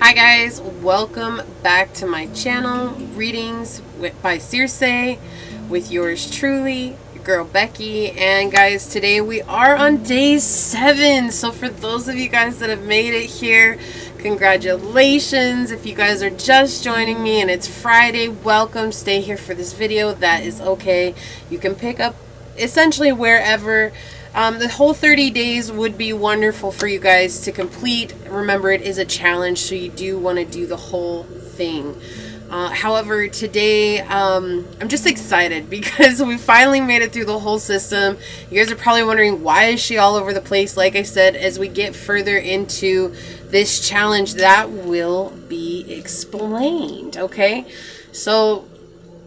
Hi guys, welcome back to my channel, Readings by Circe, with yours truly, your girl Becky. And guys, today we are on day 7. So for those of you guys that have made it here, congratulations. If you guys are just joining me and it's Friday, welcome. Stay here for this video. That is okay. You can pick up essentially wherever. The whole 30 days would be wonderful for you guys to complete. Remember, it is a challenge, so you do want to do the whole thing. However, today I'm just excited because we finally made it through the whole system. You guys are probably wondering, why is she all over the place? Like I said, as we get further into this challenge, that will be explained, okay? So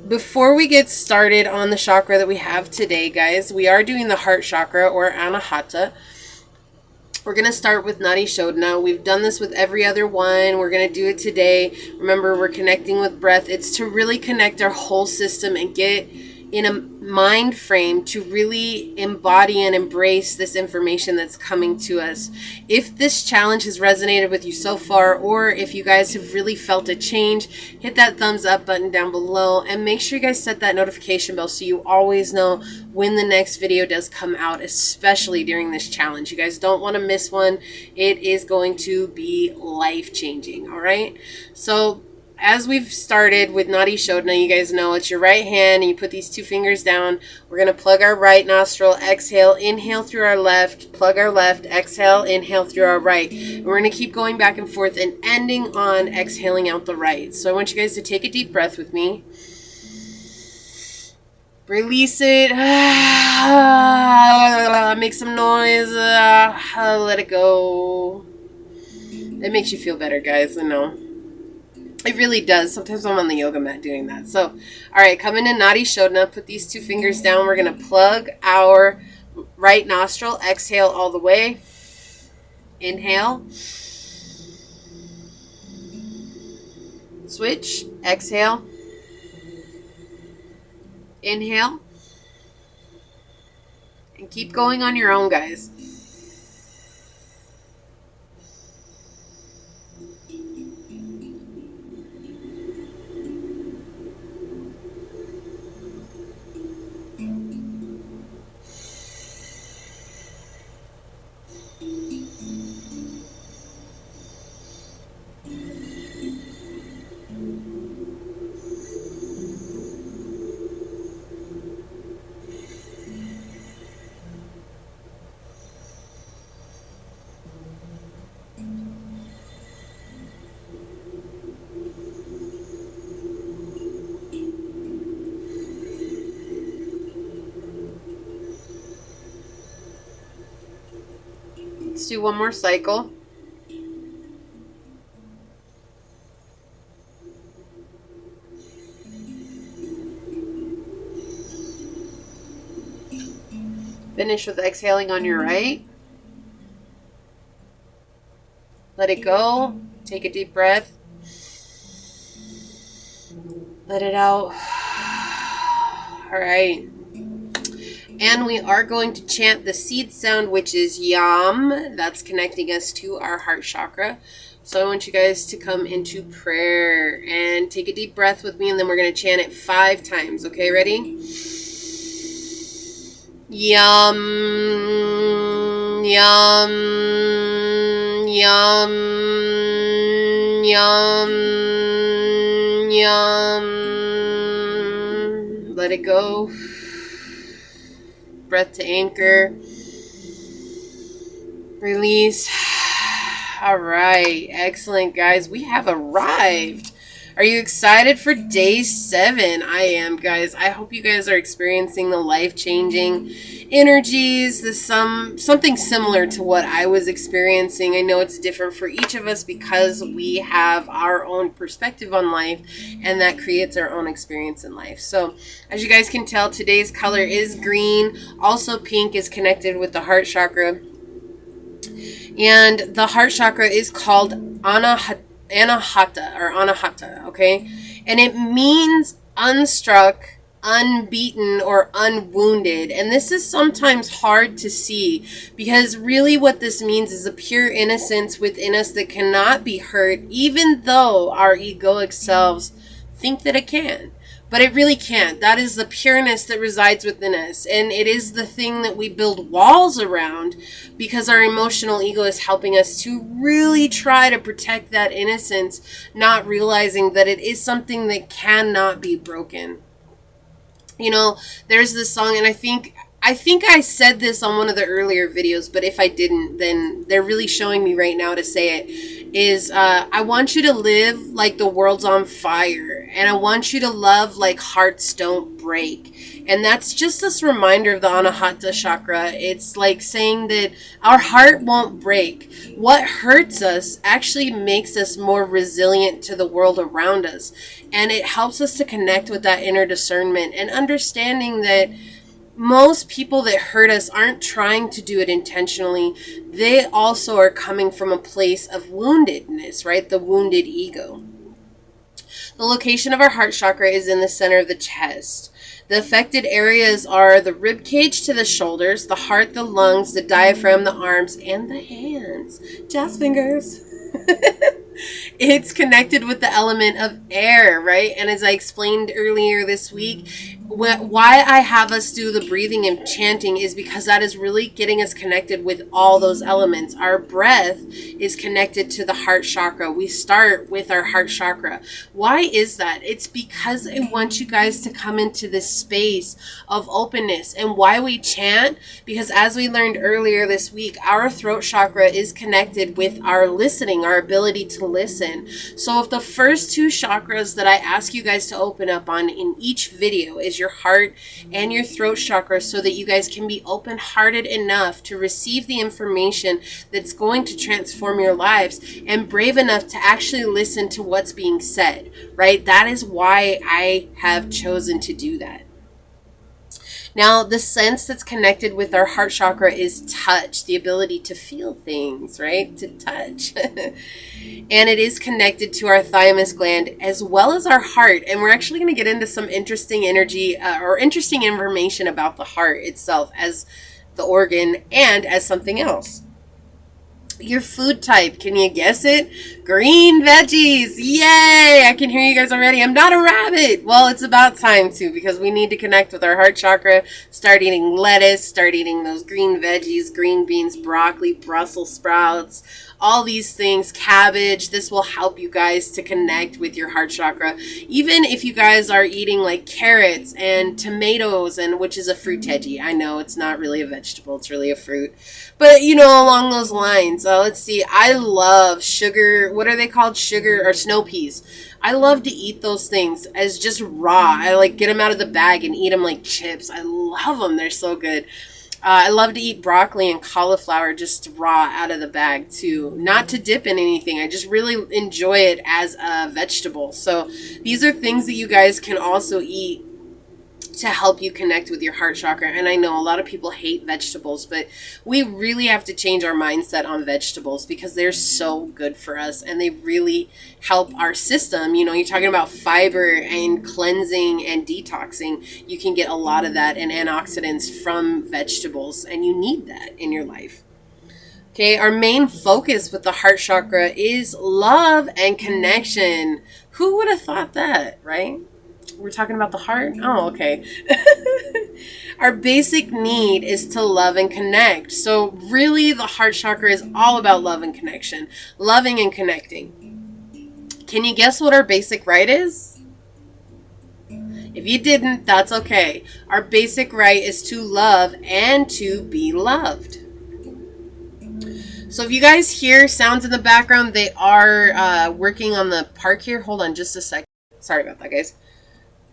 before we get started on the chakra that we have today, guys, we are doing the heart chakra, or Anahata. We're going to start with Nadi Shodhana. We've done this with every other one. We're going to do it today. Remember, we're connecting with breath. It's to really connect our whole system and get in a mind frame to really embody and embrace this information that's coming to us. If this challenge has resonated with you so far, or if you guys have really felt a change, hit that thumbs up button down below and make sure you guys set that notification bell so you always know when the next video does come out, especially during this challenge. You guys don't want to miss one. It is going to be life-changing, all right? So as we've started with Nadi Shodhana, you guys know it's your right hand and you put these two fingers down. We're going to plug our right nostril, exhale, inhale through our left, plug our left, exhale, inhale through our right. And we're going to keep going back and forth and ending on exhaling out the right. So I want you guys to take a deep breath with me. Release it. Make some noise. Let it go. It makes you feel better, guys. I know. It really does. Sometimes I'm on the yoga mat doing that. So, all right, come into Nadi Shodhana. Put these two fingers down. We're going to plug our right nostril. Exhale all the way. Inhale. Switch. Exhale. Inhale. And keep going on your own, guys. Let's do one more cycle. Finish with exhaling on your right. Let it go. Take a deep breath. Let it out. All right. And we are going to chant the seed sound, which is Yam. That's connecting us to our heart chakra. So I want you guys to come into prayer and take a deep breath with me, and then we're going to chant it 5 times. Okay, ready? Yum, yum, yum, yum, yum. Let it go. Breath to anchor. Release. All right. Excellent, guys. We have arrived. Are you excited for day 7? I am, guys. I hope you guys are experiencing the life-changing energies, something similar to what I was experiencing. I know it's different for each of us because we have our own perspective on life, and that creates our own experience in life. So, as you guys can tell, today's color is green. Also, pink is connected with the heart chakra. And the heart chakra is called Anahata, okay? And it means unstruck, unbeaten or unwounded. And this is sometimes hard to see, because really what this means is a pure innocence within us that cannot be hurt, even though our egoic selves think that it can. But it really can't. That is the pureness that resides within us. And it is the thing that we build walls around, because our emotional ego is helping us to really try to protect that innocence, not realizing that it is something that cannot be broken. You know, there's this song, and I think I said this on one of the earlier videos, but if I didn't, then they're really showing me right now to say it, is I want you to live like the world's on fire, and I want you to love like hearts don't break. And that's just this reminder of the Anahata chakra. It's like saying that our heart won't break. What hurts us actually makes us more resilient to the world around us. And it helps us to connect with that inner discernment and understanding that most people that hurt us aren't trying to do it intentionally. They also are coming from a place of woundedness, right? The wounded ego. The location of our heart chakra is in the center of the chest. The affected areas are the rib cage to the shoulders, the heart, the lungs, the diaphragm, the arms, and the hands. Jazz fingers. It's connected with the element of air, right? And as I explained earlier this week, why I have us do the breathing and chanting is because that is really getting us connected with all those elements. Our breath is connected to the heart chakra. We start with our heart chakra. Why is that? It's because I want you guys to come into this space of openness. And why we chant? Because as we learned earlier this week, our throat chakra is connected with our listening, our ability to listen. So if the first two chakras that I ask you guys to open up on in each video is your heart and your throat chakra, so that you guys can be open-hearted enough to receive the information that's going to transform your lives, and brave enough to actually listen to what's being said, right? That is why I have chosen to do that. Now, the sense that's connected with our heart chakra is touch, the ability to feel things, right? To touch. And it is connected to our thymus gland as well as our heart. And we're actually going to get into some interesting energy or interesting information about the heart itself as the organ and as something else. Your food type, can you guess it? Green veggies. Yay! I can hear you guys already. I'm not a rabbit. Well, it's about time to, because we need to connect with our heart chakra. Start eating lettuce, start eating those green veggies, green beans, broccoli, Brussels sprouts, all these things, cabbage. This will help you guys to connect with your heart chakra. Even if you guys are eating like carrots and tomatoes, and which is a fruitage. I know it's not really a vegetable, it's really a fruit. But, you know, along those lines, let's see. I love sugar. What are they called? Sugar or snow peas. I love to eat those things as just raw. I like get them out of the bag and eat them like chips. I love them. They're so good. I love to eat broccoli and cauliflower just raw out of the bag too. Not to dip in anything. I just really enjoy it as a vegetable. So these are things that you guys can also eat to help you connect with your heart chakra. And I know a lot of people hate vegetables, but we really have to change our mindset on vegetables because they're so good for us and they really help our system. You know, you're talking about fiber and cleansing and detoxing. You can get a lot of that and antioxidants from vegetables, and you need that in your life. Okay, our main focus with the heart chakra is love and connection. Who would have thought that, right? We're talking about the heart? Oh, okay. Our basic need is to love and connect. So really the heart chakra is all about love and connection. Loving and connecting. Can you guess what our basic right is? If you didn't, that's okay. Our basic right is to love and to be loved. So if you guys hear sounds in the background, they are working on the park here. Hold on just a second. Sorry about that, guys.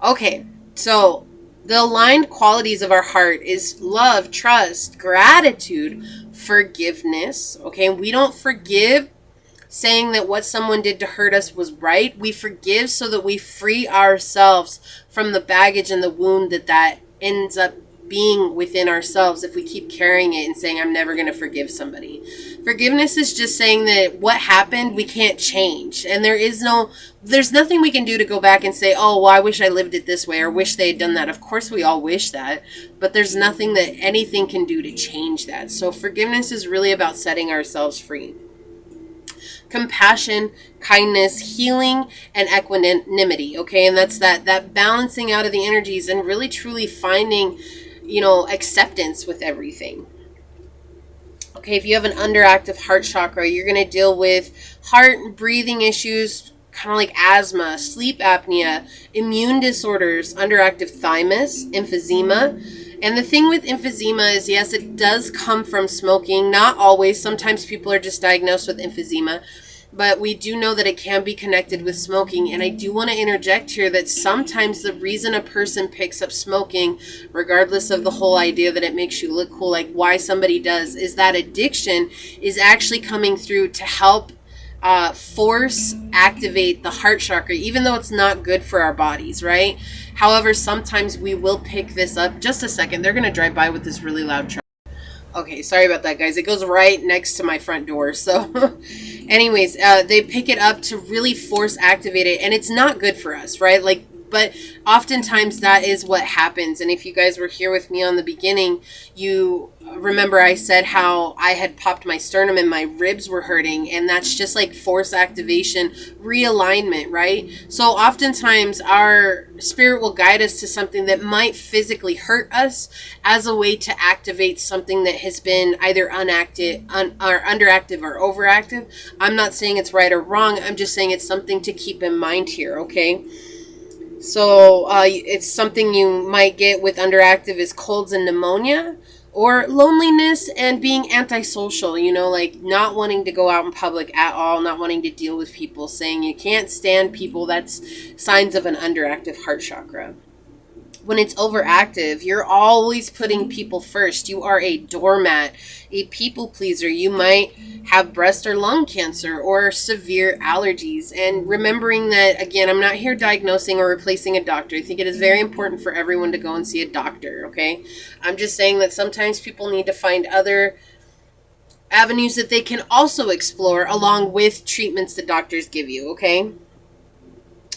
Okay, so the aligned qualities of our heart is love, trust, gratitude, forgiveness. Okay, we don't forgive saying that what someone did to hurt us was right. We forgive so that we free ourselves from the baggage and the wound that ends up being within ourselves if we keep carrying it and saying, I'm never going to forgive somebody. Forgiveness is just saying that what happened, we can't change. And there's nothing we can do to go back and say, oh, well, I wish I lived it this way or wish they had done that. Of course, we all wish that, but there's nothing that anything can do to change that. So forgiveness is really about setting ourselves free. Compassion, kindness, healing, and equanimity. Okay, and that's that balancing out of the energies and really truly finding, acceptance with everything. Okay, if you have an underactive heart chakra, you're going to deal with heart and breathing issues, kind of like asthma, sleep apnea, immune disorders, underactive thymus, emphysema. And the thing with emphysema is, yes, it does come from smoking. Not always. Sometimes people are just diagnosed with emphysema. But we do know that it can be connected with smoking. And I do want to interject here that sometimes the reason a person picks up smoking, regardless of the whole idea that it makes you look cool, like why somebody does, is that addiction is actually coming through to help force activate the heart chakra, even though it's not good for our bodies, right? However, sometimes we will pick this up. Just a second, they're going to drive by with this really loud truck. Okay, sorry about that, guys. It goes right next to my front door. So anyways, they pick it up to really force activate it, and it's not good for us, right? But oftentimes that is what happens. And if you guys were here with me on the beginning, you remember I said how I had popped my sternum and my ribs were hurting, and that's just like force activation, realignment, right? So oftentimes our spirit will guide us to something that might physically hurt us as a way to activate something that has been either underactive or overactive. I'm not saying it's right or wrong. I'm just saying it's something to keep in mind here, okay? So it's something you might get with underactive is colds and pneumonia, or loneliness and being antisocial, like not wanting to go out in public at all, not wanting to deal with people, saying you can't stand people. That's signs of an underactive heart chakra. When it's overactive, you're always putting people first. You are a doormat, a people pleaser. You might have breast or lung cancer or severe allergies. And remembering that, again, I'm not here diagnosing or replacing a doctor. I think it is very important for everyone to go and see a doctor, okay? I'm just saying that sometimes people need to find other avenues that they can also explore along with treatments that doctors give you, okay?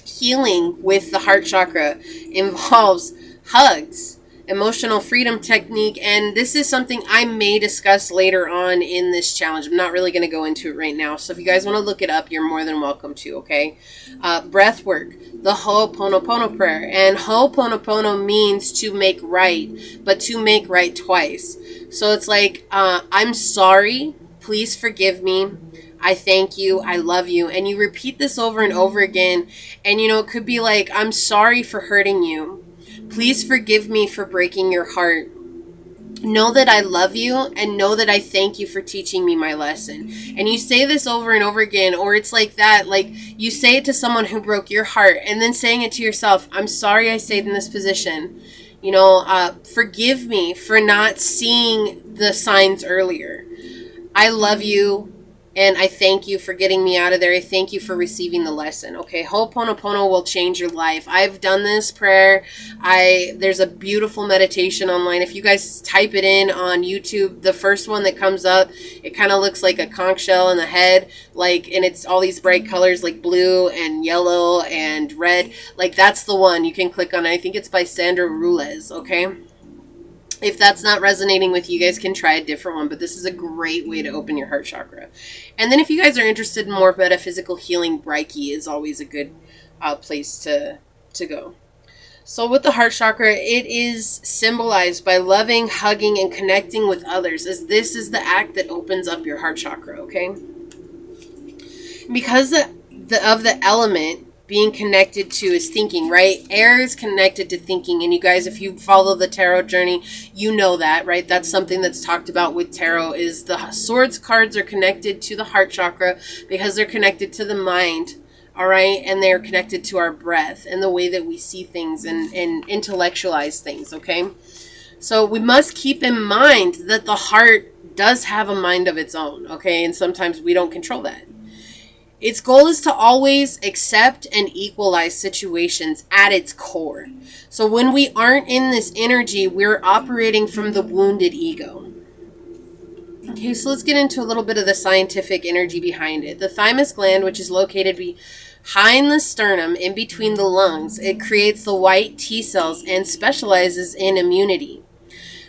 Healing with the heart chakra involves hugs, emotional freedom technique, and this is something I may discuss later on in this challenge. I'm not really going to go into it right now, so if you guys want to look it up, you're more than welcome to, okay? Breath work, the Ho'oponopono prayer, and Ho'oponopono means to make right, but to make right twice. So it's like, I'm sorry, please forgive me, I thank you, I love you. And you repeat this over and over again. And it could be like, I'm sorry for hurting you. Please forgive me for breaking your heart. Know that I love you and know that I thank you for teaching me my lesson. And you say this over and over again, or it's like that, like you say it to someone who broke your heart and then saying it to yourself, I'm sorry I stayed in this position. Forgive me for not seeing the signs earlier. I love you. And I thank you for getting me out of there. I thank you for receiving the lesson. Okay, Ho'oponopono will change your life. I've done this prayer. There's a beautiful meditation online. If you guys type it in on YouTube, the first one that comes up, it kind of looks like a conch shell in the head, and it's all these bright colors like blue and yellow and red. That's the one. You can click on it. I think it's by Sandra Rules, okay? If that's not resonating with you, guys can try a different one, but this is a great way to open your heart chakra. And then if you guys are interested in more metaphysical healing, Reiki is always a good place to go. So with the heart chakra, it is symbolized by loving, hugging, and connecting with others, as this is the act that opens up your heart chakra, okay? Because of the element being connected to is thinking, right? Air is connected to thinking. And you guys, if you follow the tarot journey, you know that, right? That's something that's talked about with tarot, is the swords cards are connected to the heart chakra because they're connected to the mind, all right? And they're connected to our breath and the way that we see things and intellectualize things, okay? So we must keep in mind that the heart does have a mind of its own, okay? And sometimes we don't control that. Its goal is to always accept and equalize situations at its core. So when we aren't in this energy, we're operating from the wounded ego. Okay, so let's get into a little bit of the scientific energy behind it. The thymus gland, which is located behind the sternum, in between the lungs, it creates the white T cells and specializes in immunity.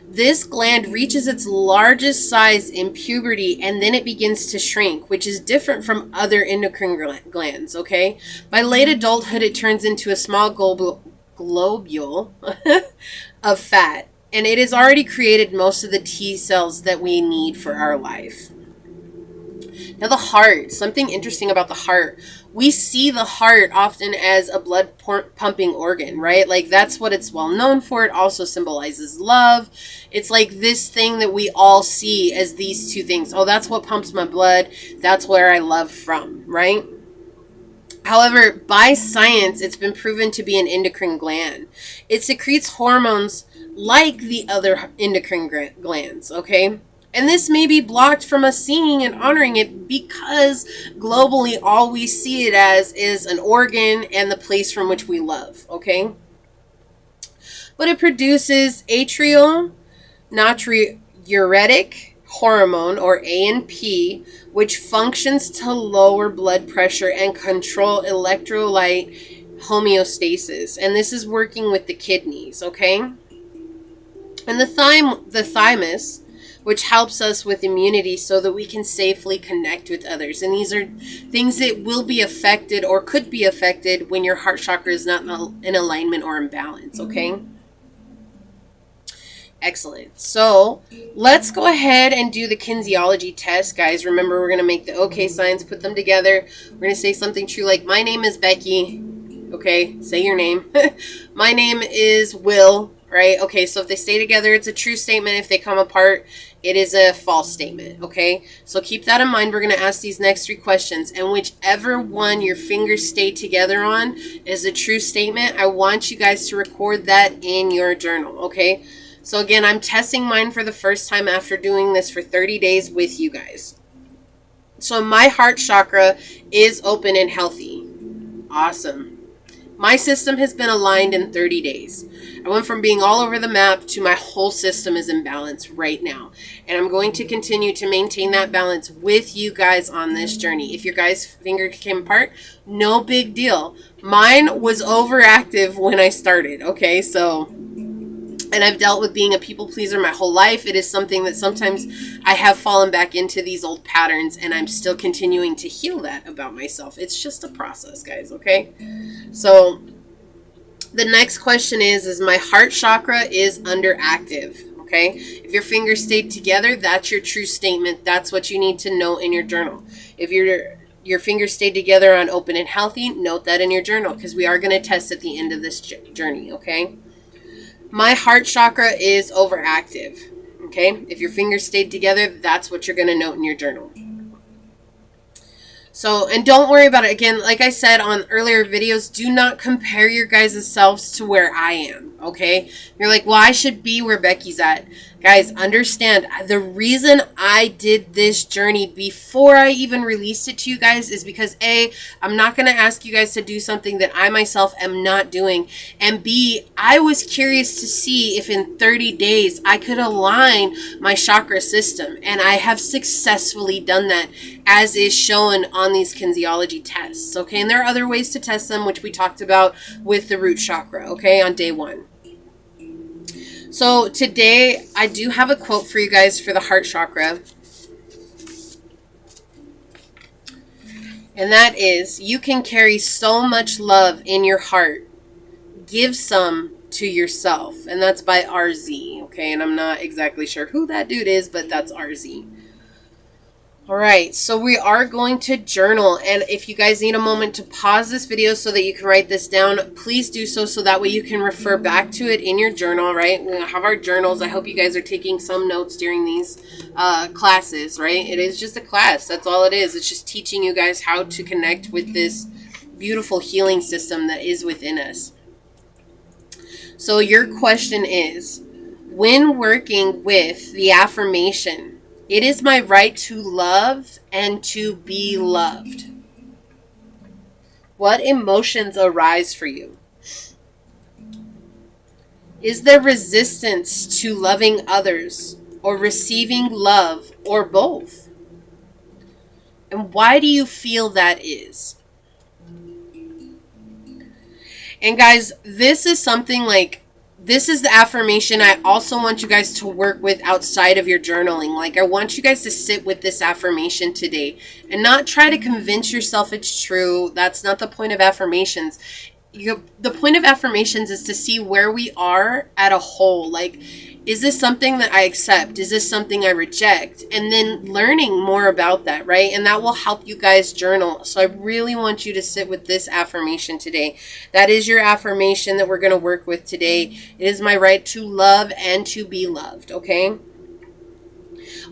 This gland reaches its largest size in puberty, and then it begins to shrink, which is different from other endocrine glands, okay? By late adulthood, it turns into a small globule of fat, and it has already created most of the T cells that we need for our life. Now the heart, something interesting about the heart. We see the heart often as a blood pumping organ, right? Like that's what it's well known for. It also symbolizes love. It's like this thing that we all see as these two things. Oh, that's what pumps my blood. That's where I love from, right? However, by science, it's been proven to be an endocrine gland. It secretes hormones like the other endocrine glands, okay? And this may be blocked from us seeing and honoring it because globally all we see it as is an organ and the place from which we love, okay? But it produces atrial natriuretic hormone, or ANP, which functions to lower blood pressure and control electrolyte homeostasis. And this is working with the kidneys, okay? And the thymus, which helps us with immunity so that we can safely connect with others. And these are things that will be affected or could be affected when your heart chakra is not in alignment or imbalance, okay? Excellent. So let's go ahead and do the kinesiology test, guys. Remember, we're going to make the okay signs, put them together. We're going to say something true like, my name is Becky. Okay, say your name. My name is Will, right? Okay, so if they stay together, it's a true statement. If they come apart, it is a false statement, okay? So keep that in mind. We're going to ask these next 3 questions, and whichever one your fingers stay together on is a true statement. I want you guys to record that in your journal, okay? So again, I'm testing mine for the first time after doing this for 30 days with you guys. So my heart chakra is open and healthy. Awesome. My system has been aligned in 30 days. I went from being all over the map to my whole system is in balance right now. And I'm going to continue to maintain that balance with you guys on this journey. If your guys' finger came apart, no big deal. Mine was overactive when I started, okay? So, and I've dealt with being a people pleaser my whole life. It is something that sometimes I have fallen back into these old patterns, and I'm still continuing to heal that about myself. It's just a process, guys, okay? So the next question is my heart chakra is underactive, okay? If your fingers stayed together, that's your true statement. That's what you need to know in your journal. If your fingers stayed together on open and healthy, note that in your journal, because we are going to test at the end of this journey, okay? My heart chakra is overactive, okay? If your fingers stayed together, that's what you're going to note in your journal. So, and don't worry about it. Again, like I said on earlier videos, do not compare your guys' selves to where I am, okay? You're like, well, I should be where Becky's at. Guys, understand, the reason I did this journey before I even released it to you guys is because A, I'm not going to ask you guys to do something that I myself am not doing. And B, I was curious to see if in 30 days I could align my chakra system. And I have successfully done that, as is shown on these kinesiology tests, okay? And there are other ways to test them, which we talked about with the root chakra, okay, on day 1. So today, I do have a quote for you guys for the heart chakra. And that is, you can carry so much love in your heart. Give some to yourself. And that's by RZ, okay? And I'm not exactly sure who that dude is, but that's RZ. All right, so we are going to journal, and if you guys need a moment to pause this video so that you can write this down, please do so that way you can refer back to it in your journal, right? We're going to have our journals. I hope you guys are taking some notes during these classes, right? It is just a class. That's all it is. It's just teaching you guys how to connect with this beautiful healing system that is within us. So your question is, when working with the affirmation, it is my right to love and to be loved. What emotions arise for you? Is there resistance to loving others or receiving love or both? And why do you feel that is? And guys, this is something like, this is the affirmation I also want you guys to work with outside of your journaling. Like, I want you guys to sit with this affirmation today and not try to convince yourself it's true. That's not the point of affirmations. The point of affirmations is to see where we are at a whole. Like, is this something that I accept? Is this something I reject? And then learning more about that, right? And that will help you guys journal. So I really want you to sit with this affirmation today. That is your affirmation that we're going to work with today. It is my right to love and to be loved, okay?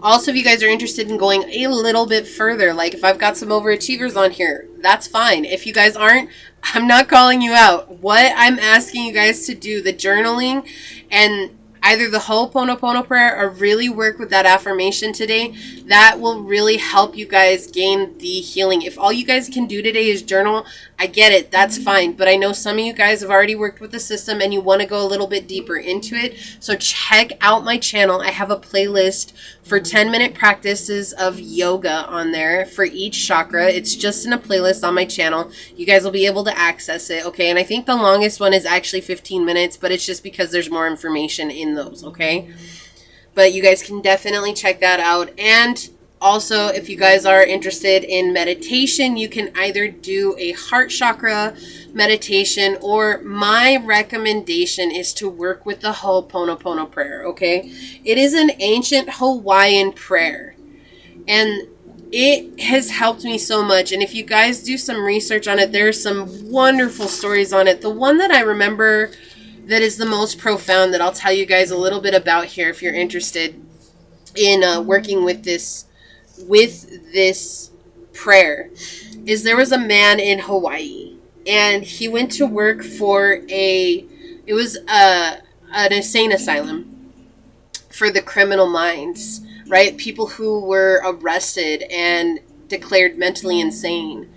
Also, if you guys are interested in going a little bit further, like if I've got some overachievers on here, that's fine. If you guys aren't, I'm not calling you out. What I'm asking you guys to do, the journaling and either the Ho'oponopono prayer or really work with that affirmation today, that will really help you guys gain the healing. If all you guys can do today is journal, I get it, that's fine. But I know some of you guys have already worked with the system and you want to go a little bit deeper into it. So check out my channel. I have a playlist for 10-minute practices of yoga on there for each chakra. It's just in a playlist on my channel. You guys will be able to access it, okay? And I think the longest one is actually 15 minutes, but it's just because there's more information in those, okay? But you guys can definitely check that out. And also, if you guys are interested in meditation, you can either do a heart chakra meditation, or my recommendation is to work with the Ho'oponopono prayer, okay? It is an ancient Hawaiian prayer, and it has helped me so much. And if you guys do some research on it, there's some wonderful stories on it. The one that I remember that is the most profound that I'll tell you guys a little bit about here if you're interested in working with this prayer is there was a man in Hawaii, and he went to work for an insane asylum for the criminal minds, right? People who were arrested and declared mentally insane.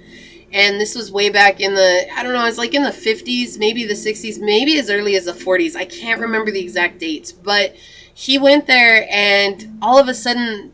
And this was way back in the, I don't know, it's like in the 50s, maybe the 60s, maybe as early as the 40s. I can't remember the exact dates, but he went there and all of a sudden,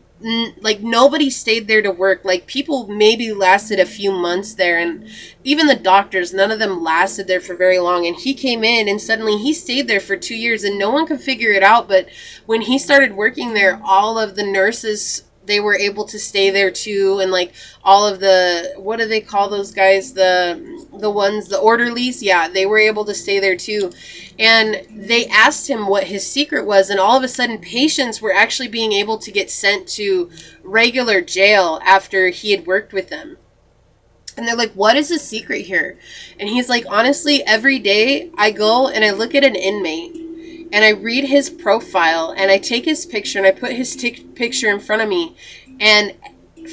like, nobody stayed there to work. Like, people maybe lasted a few months there, and even the doctors, none of them lasted there for very long. And he came in and suddenly he stayed there for 2 years and no one could figure it out. But when he started working there, all of the nurses, they were able to stay there too, and like all of the, what do they call those guys, the ones, the orderlies, yeah, they were able to stay there too. And they asked him what his secret was, and all of a sudden patients were actually being able to get sent to regular jail after he had worked with them. And they're like, what is the secret here? And he's like, honestly, every day I go and I look at an inmate and I read his profile and I take his picture and I put his picture in front of me. And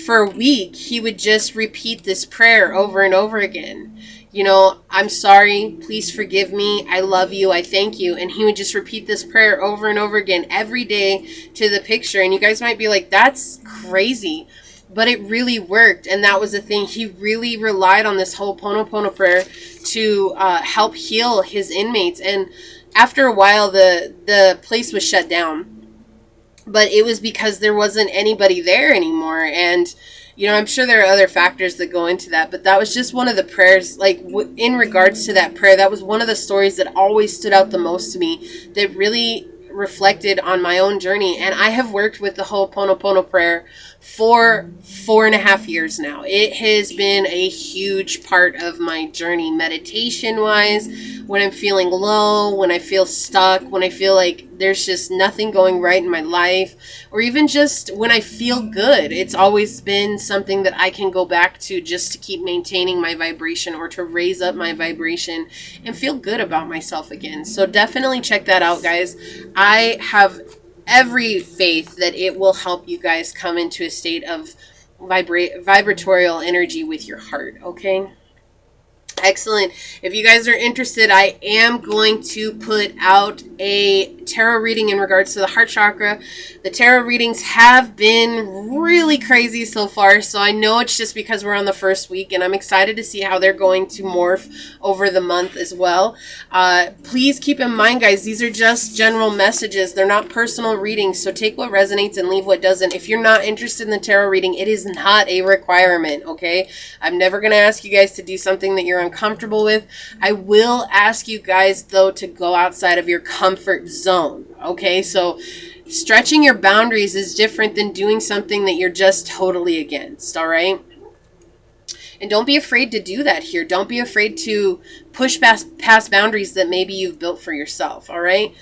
for a week, he would just repeat this prayer over and over again. You know, I'm sorry, please forgive me, I love you, I thank you. And he would just repeat this prayer over and over again every day to the picture. And you guys might be like, that's crazy. But it really worked. And that was the thing. He really relied on this Ho'oponopono prayer to help heal his inmates. And after a while, the place was shut down. But it was because there wasn't anybody there anymore. And, you know, I'm sure there are other factors that go into that. But that was just one of the prayers, like, in regards to that prayer, that was one of the stories that always stood out the most to me, that really reflected on my own journey. And I have worked with the Ho'oponopono prayer for 4.5 years now. It has been a huge part of my journey, meditation wise, when I'm feeling low, when I feel stuck, when I feel like there's just nothing going right in my life, or even just when I feel good. It's always been something that I can go back to just to keep maintaining my vibration, or to raise up my vibration and feel good about myself again. So definitely check that out, guys. I have every faith that it will help you guys come into a state of vibratorial energy with your heart, okay? Excellent. If you guys are interested, I am going to put out a tarot reading in regards to the heart chakra. The tarot readings have been really crazy so far, so I know it's just because we're on the first week, and I'm excited to see how they're going to morph over the month as well. Please keep in mind, guys, these are just general messages. They're not personal readings, so take what resonates and leave what doesn't. If you're not interested in the tarot reading, it is not a requirement, okay? I'm never going to ask you guys to do something that you're uncomfortable with. I will ask you guys, though, to go outside of your comfort zone, okay? So stretching your boundaries is different than doing something that you're just totally against, all right? And don't be afraid to do that here. Don't be afraid to push past boundaries that maybe you've built for yourself, all right?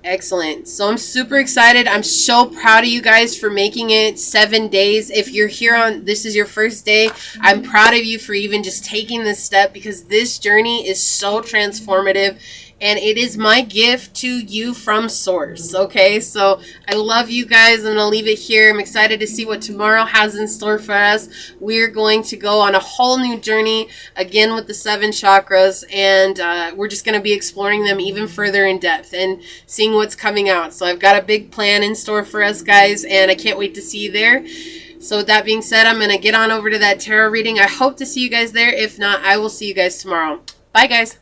Excellent. So I'm super excited. I'm so proud of you guys for making it 7 days. If you're here on, this is your first day, I'm proud of you for even just taking this step, because this journey is so transformative. And it is my gift to you from source, okay? So I love you guys. I'm going to leave it here. I'm excited to see what tomorrow has in store for us. We're going to go on a whole new journey, again with the 7 chakras. And we're just going to be exploring them even further in depth and seeing what's coming out. So I've got a big plan in store for us, guys. And I can't wait to see you there. So with that being said, I'm going to get on over to that tarot reading. I hope to see you guys there. If not, I will see you guys tomorrow. Bye, guys.